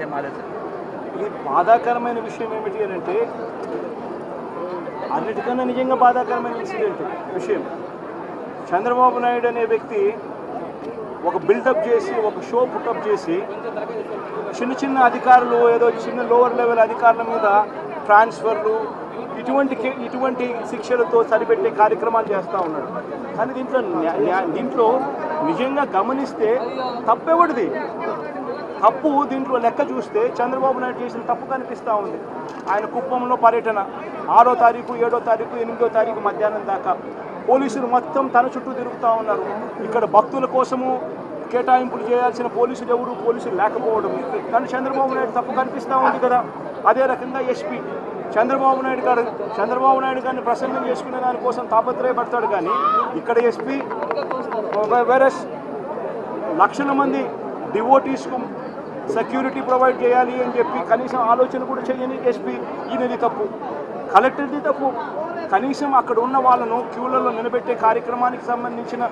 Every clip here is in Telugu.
సేమ్ ఆలోచన. ఇది బాధాకరమైన విషయం ఏమిటి అని అంటే, అన్నిటికన్నా నిజంగా బాధాకరమైన విషయం చంద్రబాబు నాయుడు అనే వ్యక్తి ఒక బిల్డప్ చేసి, ఒక షో పుట్టప్ చేసి, చిన్న చిన్న అధికారులు, ఏదో చిన్న లోవర్ లెవెల్ అధికారుల మీద ట్రాన్స్ఫర్లు, ఇటువంటి శిక్షలతో సరిపెట్టే కార్యక్రమాలు చేస్తూ ఉన్నాడు. కానీ దీంట్లో నిజంగా గమనిస్తే తప్పెవడిది? తప్పు దీంట్లో లెక్క చూస్తే చంద్రబాబు నాయుడు చేసిన తప్పు కనిపిస్తూ ఉంది. ఆయన కుప్పంలో పర్యటన 6వ తారీఖు, 7వ తారీఖు, 8వ తారీఖు మధ్యాహ్నం దాకా పోలీసులు మొత్తం తన చుట్టూ తిరుగుతూ ఉన్నారు. ఇక్కడ భక్తుల కోసము కేటాయింపులు చేయాల్సిన పోలీసులు లేకపోవడం, కానీ చంద్రబాబు నాయుడు తప్పు కనిపిస్తూ ఉంది కదా. అదే రకంగా ఎస్పీ చంద్రబాబు నాయుడు గారిని ప్రసన్నం చేసుకునే దానికోసం తాపత్రయపడతాడు. కానీ ఇక్కడ ఎస్పీ వైరస్ లక్షల మంది డివోటీస్కు సెక్యూరిటీ ప్రొవైడ్ చేయాలి అని చెప్పి కనీసం ఆలోచన కూడా చేయని ఎస్పీ, ఈయనది తప్పు. కలెక్టర్ది తప్పు. కనీసం అక్కడ ఉన్న వాళ్ళను క్యూలలో నిలబెట్టే కార్యక్రమానికి సంబంధించిన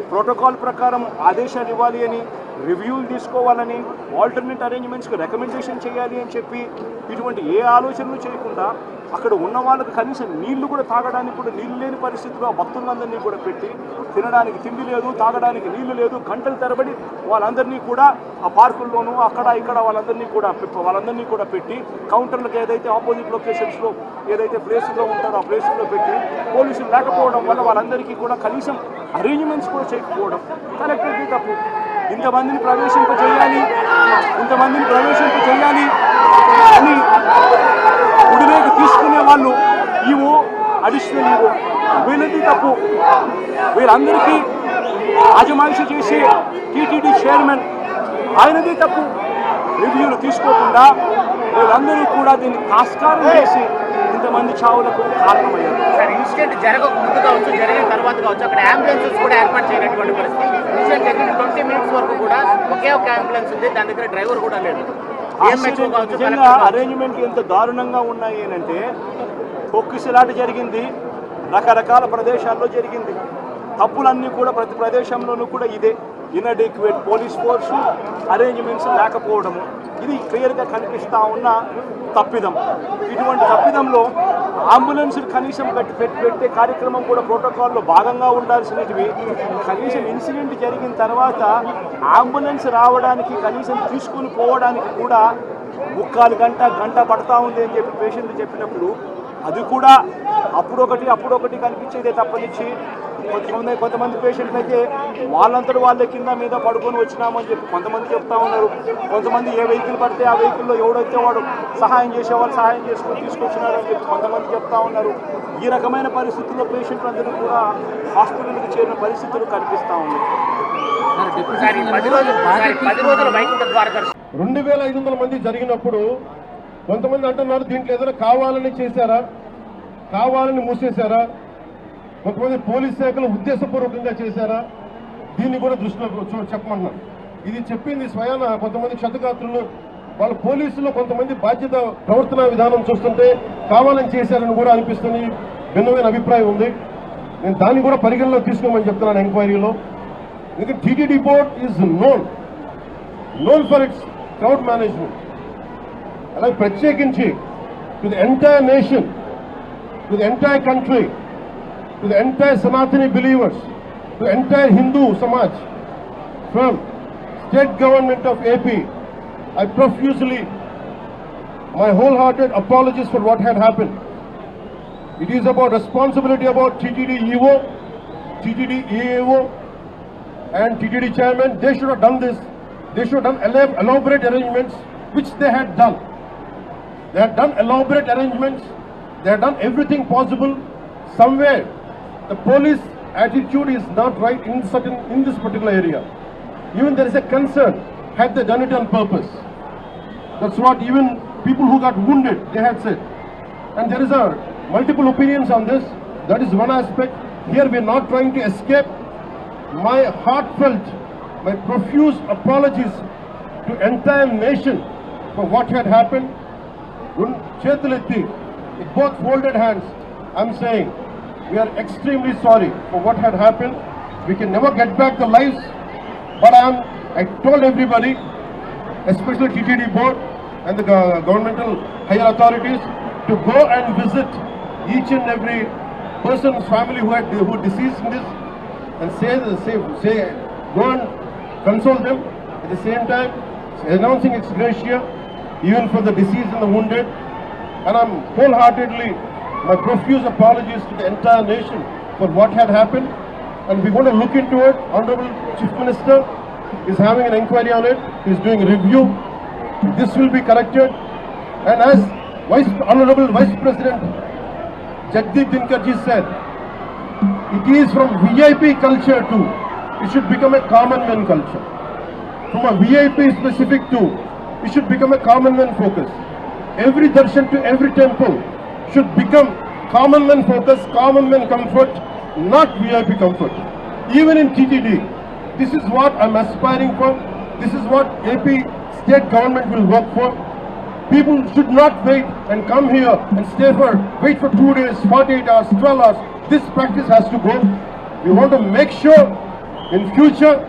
ప్రోటోకాల్ ప్రకారం ఆదేశాలు ఇవ్వాలి అని, రివ్యూలు తీసుకోవాలని, ఆల్టర్నేట్ అరేంజ్మెంట్స్కి రికమెండేషన్ చేయాలి అని చెప్పి ఇటువంటి ఏ ఆలోచనలు చేయకుండా అక్కడ ఉన్న వాళ్ళకి కనీసం నీళ్లు కూడా తాగడానికి కూడా నీళ్ళు లేని పరిస్థితిలో ఆ భక్తులందరినీ కూడా పెట్టి, తినడానికి తిండి లేదు, తాగడానికి నీళ్లు లేదు, గంటలు తరబడి వాళ్ళందరినీ కూడా ఆ పార్కుల్లోనూ అక్కడ ఇక్కడ వాళ్ళందరినీ కూడా పెట్టి కౌంటర్లకు ఏదైతే ఆపోజిట్ లొకేషన్స్లో ఏదైతే ప్లేసుల్లో ఉంటారో ఆ ప్లేసుల్లో పెట్టి పోలీసులు లేకపోవడం వల్ల వాళ్ళందరికీ కూడా కనీసం అరేంజ్మెంట్స్ కూడా చేయకపోవడం కలెక్టర్కి తప్పు. ఇంతమందిని ప్రవేశింప చేయాలి అని గుడిలోకి తీసుకునే వాళ్ళు ఈవో, అడిషనల్ ఈవో, వీళ్ళది తప్పు. వీళ్ళందరికీ అజమాయిషి చేసే టీటీడీ చైర్మన్ ఆయనది తప్పు. రివ్యూలు తీసుకోకుండా వీళ్ళందరూ కూడా దీన్ని కాస్కారం చేసి ఇంతమంది చావులకు కారణమయ్యారు. సార్, ఇన్సిడెంట్ జరగక ముందు కావచ్చు, జరిగిన తర్వాత కావచ్చు, అక్కడ అంబులెన్సెస్ కూడా ఏర్పాటు చేయనటువంటి పరిస్థితి. ఇన్సిడెంట్ జరిగిన 20 minutes వరకు కూడా ఒకే ఒక అంబులెన్స్ ఉంది, దాని దగ్గర డ్రైవర్ కూడా లేదు. నిజంగా అరేంజ్మెంట్ ఎంత దారుణంగా ఉన్నాయి అంటే, తొక్కిసలాట జరిగింది, రకరకాల ప్రదేశాల్లో జరిగింది. తప్పులన్నీ కూడా ప్రతి ప్రదేశంలోనూ కూడా ఇదే ఇన్అడెక్వేట్ పోలీస్ ఫోర్సు, అరేంజ్మెంట్స్ లేకపోవడము, ఇది క్లియర్గా కనిపిస్తూ ఉన్న తప్పిదం. ఇటువంటి తప్పిదంలో అంబులెన్సులు కనీసం పెట్టే కార్యక్రమం కూడా ప్రోటోకాల్లో భాగంగా ఉండాల్సినవి. కనీసం ఇన్సిడెంట్ జరిగిన తర్వాత అంబులెన్స్ రావడానికి, కనీసం తీసుకుని పోవడానికి కూడా 3/4 గంట పడతా ఉంది అని చెప్పి పేషెంట్లు చెప్పినప్పుడు, అది కూడా అప్పుడొకటి కనిపించేదే తప్పనిచ్చి కొంతమంది పేషెంట్లు అయితే వాళ్ళంతటి వాళ్ళ కింద మీద పడుకొని వచ్చినామని చెప్పి కొంతమంది చెప్తా ఉన్నారు. కొంతమంది ఏ వెహికల్ పడితే ఆ వెహికల్లో ఎవడైతే వాడు సహాయం చేసేవాళ్ళు సహాయం చేసుకొని తీసుకొచ్చినారు అని చెప్పి కొంతమంది చెప్తా ఉన్నారు. ఈ రకమైన పరిస్థితుల్లో పేషెంట్లు అందరూ కూడా హాస్పిటల్కి చేరిన పరిస్థితులు కనిపిస్తూ ఉన్నాయి. 2500 మంది జరిగినప్పుడు కొంతమంది అంటున్నారు దీంట్లో ఏదైనా కావాలని చేశారా, కావాలని మూసేశారా, కొంతమంది పోలీస్ శాఖలు ఉద్దేశపూర్వకంగా చేశారా, దీన్ని కూడా దృష్టిలో చెప్పమన్నారు. ఇది చెప్పింది స్వయాన కొంతమంది క్షతగాత్రులు, వాళ్ళ పోలీసులు కొంతమంది బాధ్యత ప్రవర్తన విధానం చూస్తుంటే కావాలని చేశారని కూడా అనిపిస్తుంది. భిన్నమైన అభిప్రాయం ఉంది. నేను దాన్ని కూడా పరిగణలో తీసుకోమని చెప్తున్నాను ఎంక్వైరీలో. ఎందుకంటే TTD board is known for it's crowd management. అలాగే ప్రత్యేకించి to the entire nation, to the entire country, to the entire Sanatani believers, to the entire Hindu Samaj, from state government of AP, I profusely, my wholehearted apologies for what had happened. It is about responsibility about TTD EO, TTD EAO and TTD chairman. They should have done this. They should have done elaborate arrangements, which they had done. They had done elaborate arrangements. They had done everything possible. Somewhere the police attitude is not right in this particular area. Even there is a concern, had they done it on purpose. That's what even people who got wounded, they had said. And there is multiple opinions on this. That is one aspect. Here we are not trying to escape. My heartfelt, my profuse apologies to entire nation for what had happened. Chetuletti, with both folded hands, I'm saying, we are extremely sorry for what had happened. We can never get back the lives, but I told everybody, especially TTD board and the governmental higher authorities, to go and visit each and every person's family who deceased in this, and say go and console them. At the same time, announcing ex gratia even for the deceased and the wounded. And I'm wholeheartedly, my profuse apologies to the entire nation for what had happened. And we're going to look into it. Honorable Chief Minister is having an inquiry on it. He's doing a review. This will be corrected. And as Honorable Vice President Jagdeep Dhinkarji said, it is from VIP culture to, it should become a common man culture. From a VIP specific to, it should become a common man focus. Every darshan to every temple should become common man focus, common man comfort, not VIP comfort. Even in TTD, this is what I'm aspiring for. This is what AP state government will work for. People should not wait and come here and wait for 2 days, 48 hours, 12 hours. This practice has to go. We want to make sure in future,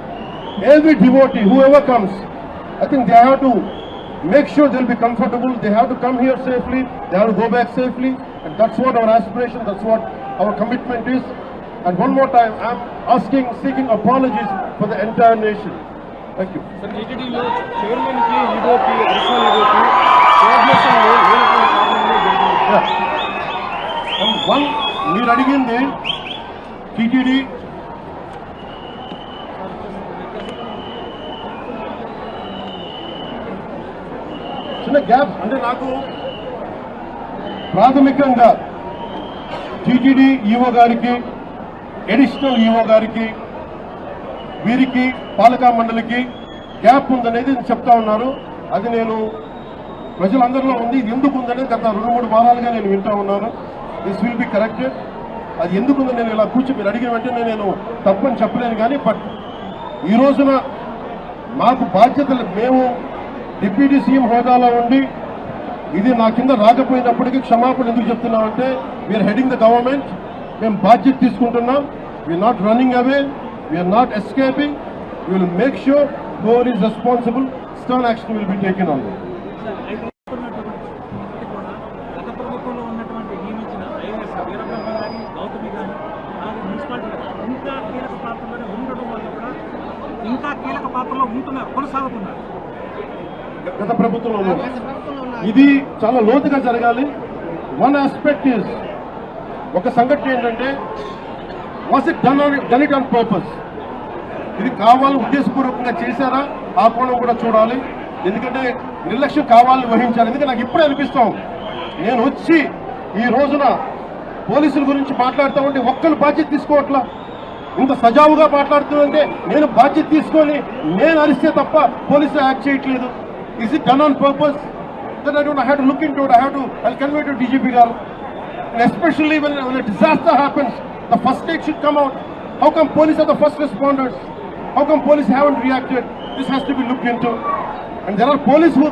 every devotee, whoever comes, I think they have to make sure they'll be comfortable. They have to come here safely. They have to go back safely. And that's what our aspiration, that's what our commitment is. And one more time, I'm seeking apologies for the entire nation. Thank you. Sir, TTDలో చైర్మన్ కి ఈగోకి అడిషనల్ ఈగోకి కోఆర్డినేషన్ లో ఏ రకమైన కారణంలో మీరు అడిగింది టీటీడీ చిన్న గ్యాప్ అంటే నాకు ప్రాథమికంగా టీటీడీ ఈఓ గారికి, అడిషనల్ ఈఓ గారికి, వీరికి పాలకా మండలికి గ్యాప్ ఉందనేది చెప్తా ఉన్నారు. అది నేను ప్రజలందరిలో ఉంది. ఇది ఎందుకు ఉందనేది గత 2-3 వారాలుగా నేను వింటా ఉన్నాను. This will be corrected. అది ఎందుకు ఉందని నేను ఇలా మీరు అడిగిన వెంటనే నేను తప్పని చెప్పలేను. కానీ బట్ ఈ రోజున మాకు బాధ్యతలు, మేము డిప్యూటీ సీఎం హోదాలో ఉండి ఇది నా కింద రాకపోయినప్పటికీ క్షమాపణ ఎందుకు చెప్తున్నామంటే, వీఆర్ హెడింగ్ ద గవర్నమెంట్. మేము బాధ్యత తీసుకుంటున్నాం. We're not running away, we're not escaping. We will make sure whoever is responsible, stern action will be taken on them. గత ప్రభుత్వంలో ఉన్నటువంటి నియమించిన ఐఏఎస్ వీరబ్రహ్మ కానీ, గౌతమి కానీ, అలాగే మున్సిపాలిటీ ఇంకా కీలక పాత్రలోనే ఉండడం వల్ల కూడా ఇంకా కీలక పాత్రలో ఉంటున్నారు, కొనసాగుతున్నారు. గత ప్రభుత్వంలో ఇది చాలా లోతుగా జరగాలి. వన్ ఆస్పెక్ట్ ఇస్, ఒక సంఘటన ఏంటంటే, was it done it on purpose? ఇది కావాలి ఉద్దేశపూర్వకంగా చేశారా? ఆ కోణం కూడా చూడాలి. ఎందుకంటే నిర్లక్ష్యం కావాలని వహించాలి. ఎందుకంటే నాకు ఇప్పుడే అనిపిస్తాం, నేను వచ్చి ఈ రోజున పోలీసుల గురించి మాట్లాడుతూ ఉంటే ఒక్కరు బాధ్యత తీసుకోవట్లా. ఇంత సజావుగా మాట్లాడుతుందంటే నేను బాధ్యత తీసుకొని నేను అరిస్తే తప్ప పోలీసులు యాక్ట్ చేయట్లేదు. Is it done on purpose? Then I have to look into it. I'll convey to DGP గారు. And especially when a disaster happens, the first take should come out. How come police are the first responders? How come police haven't reacted? This has to be looked into. And there are police who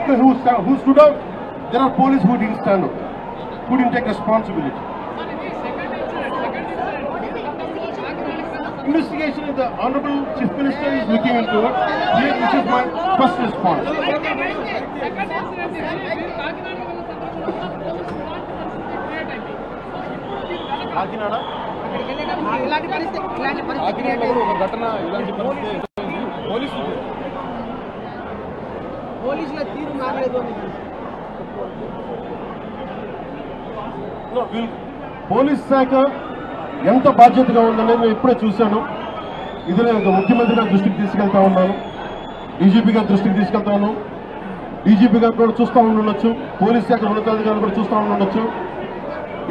stood out. There are police who didn't stand up, who didn't take responsibility. Investigation is the Honorable Chief Minister is looking into it. This is my first response. Kakinada ఒక ఘటన, ఇలాంటి పరిస్థితి పోలీసుల తీరు మారలేదు అని పోలీస్ శాఖ ఎంత బాధ్యతగా ఉందనేది నేను ఇప్పుడే చూశాను. ఇది నేను ముఖ్యమంత్రి గారి దృష్టికి తీసుకెళ్తా ఉన్నాను, డీజీపీ గారి దృష్టికి తీసుకెళ్తాను. డీజీపీ గారు కూడా చూస్తూ ఉండొచ్చు, పోలీస్ శాఖ ఉన్నతాధికారులు కూడా చూస్తూ ఉండొచ్చు.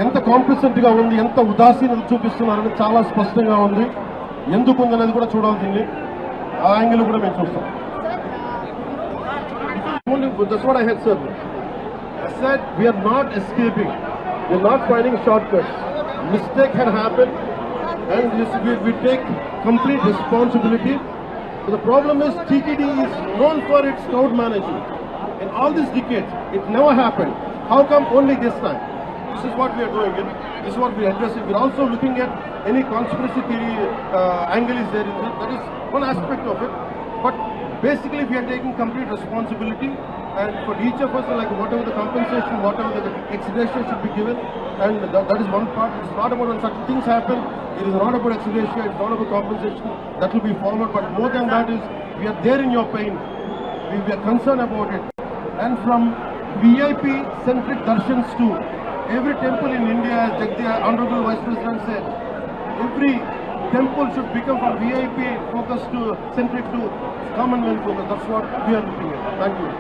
ఎంత కాంప్లిసెంట్గా ఉంది, ఎంత ఉదాసీనత చూపిస్తున్నారని చాలా స్పష్టంగా ఉంది. ఎందుకు ఉందనేది కూడా చూడాల్సింది. ఆ యాంగిల్ కూడా మేము చూస్తాం. That's what I had said. I said we are not escaping. We are not finding shortcuts. Mistake had happened, and we take complete responsibility. So the problem is TTD is known for its crowd management. In all these decades, it never happened. How come only this time? This is what we are doing. This is what we are addressing. We are also looking at any conspiracy theory angle is there. That is one aspect of it. But basically we are taking complete responsibility, and for each of us, like whatever the compensation, whatever the ex-gratia should be given, and that is one part. It's not about when such things happen, it is not about ex-gratia, it's not about compensation, that will be followed, but more than that is, we are there in your pain, we are concerned about it. And from VIP-centric darshans to every temple in India, as Jagdi, Honorable Vice President said, every temple should become from VIP focus to centric to Commonwealth focus. That's what we are looking at. Thank you.